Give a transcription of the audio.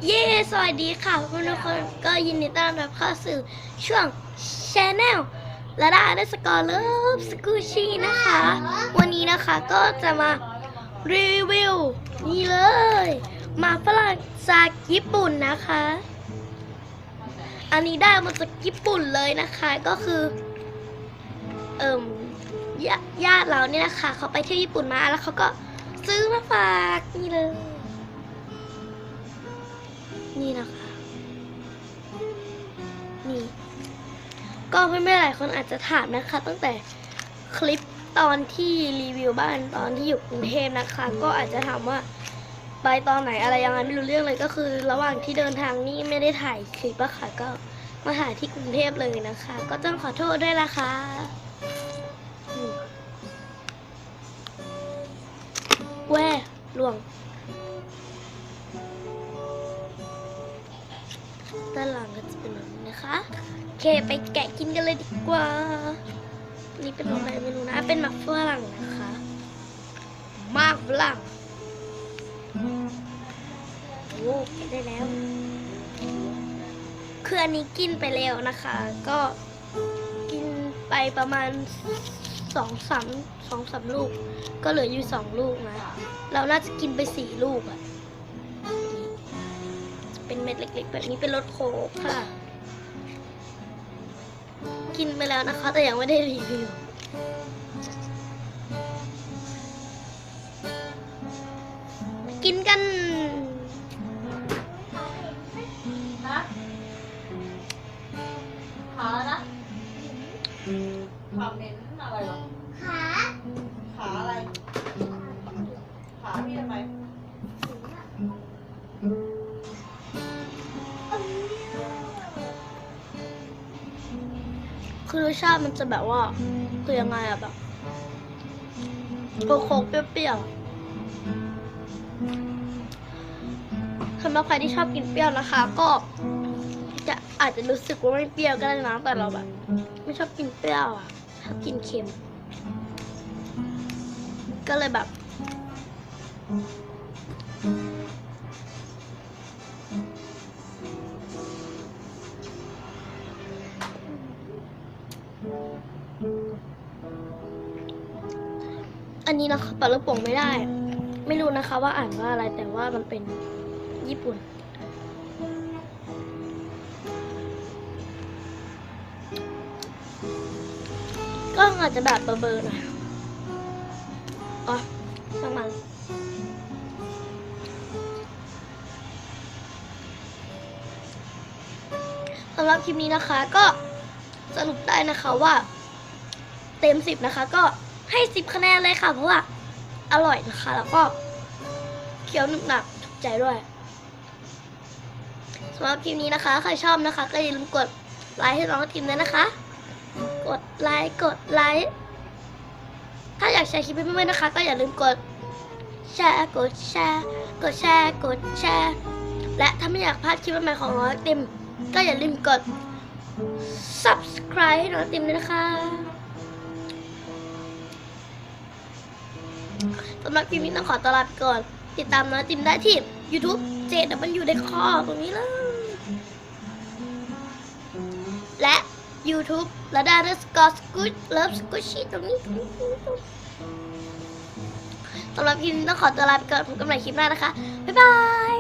เย้สวัสดีค่ะทุกคนก็ยินดีต้อนรับเข้าสู่ช่วง Channel และได้ได้สกอร์เลิฟสกูชี่นะคะ วันนี้นะคะก็จะมารีวิวนี่เลยหมาฝรั่งจากญี่ปุ่นนะคะ อันนี้ได้มาจากญี่ปุ่นเลยนะคะก็คือญาติเราเนี่ยนะคะเขาไปเที่ยวญี่ปุ่นมาแล้วเขาก็ซื้อมาฝากนี่เลยนี่นะคะนี่ก็ไม่หลายคนอาจจะถามนะคะตั้งแต่คลิปตอนที่รีวิวบ้านตอนที่อยู่กรุงเทพนะคะก็อาจจะถามว่าไปตอนไหนอะไรยังไงไม่รู้เรื่องเลยก็คือระหว่างที่เดินทางนี่ไม่ได้ถ่ายคลิปอะค่ะก็มาถ่ายที่กรุงเทพเลยนะคะก็ต้องขอโทษด้วยนะคะแว่หลวงด้านหลังก็จะเป็นแบบนี้นะคะโอเคไปแกะกินกันเลยดีกว่านี่เป็นอะไรไม่รู้นะเป็นหมากฝรั่งนะคะหมากฝรั่งโอ้แกะได้แล้วคืออันนี้กินไปแล้วนะคะก็กินไปประมาณสองสามลูกก็เหลืออยู่2 ลูกนะเราน่าจะกินไป4 ลูกอะเป็นเม็ดเล็กๆแบบนี้เป็นรสโค้กค่ะกินไปแล้วนะคะแต่ยังไม่ได้รีวิวกินกันขานะขาเน้นอะไรหรอขาอะไรขาพี่ทำไมคือรสชาติมันจะแบบว่าคือยังไงอะแบบโค้กเปรี้ยวๆสำหรับใครที่ชอบกินเปรี้ยวนะคะก็จะอาจจะรู้สึกว่าไม่เปรี้ยวก็ได้นะแต่เราแบบไม่ชอบกินเปรี้ยวอะชอบกินเค็มก็เลยแบบอันนี้นะคะปลาลูกโป่งไม่ได้ไม่รู้นะคะว่าอ่านว่าอะไรแต่ว่ามันเป็นญี่ปุ่นก็อาจจะแบบเบอร์ๆหน่อยอ๋อช่างมันสำหรับคลิปนี้นะคะก็สรุปได้นะคะว่าเต็ม10นะคะก็ให้10 คะแนนเลยค่ะเพราะว่าอร่อยนะคะแล้วก็เคี้ยวหนึบหนับถูกใจด้วยสำหรับคลิปนี้นะคะใครชอบนะคะก็อย่าลืมกดไลค์ให้น้องทีมด้วยนะคะกดไลค์ถ้าอยากแชร์คลิปให้เพื่อนๆนะคะก็อย่าลืมกดแชร์และถ้าไม่อยากพลาดคลิปใหม่ๆของน้องติมก็อย่าลืมกด subscribe ให้น้องติมด้วยนะคะสำหรับคลิปนี้ต้องขอตัวลาไปก่อนติดตามน้องติมได้ที่ YouTube JW decor ตรงนี้เลยและ YouTube และได้ _scoot squishy ตรงนี้สำหรับคลิปนี้ต้องขอตัวลาไปก่อนพบกันใหม่คลิปหน้านะคะบ๊ายบาย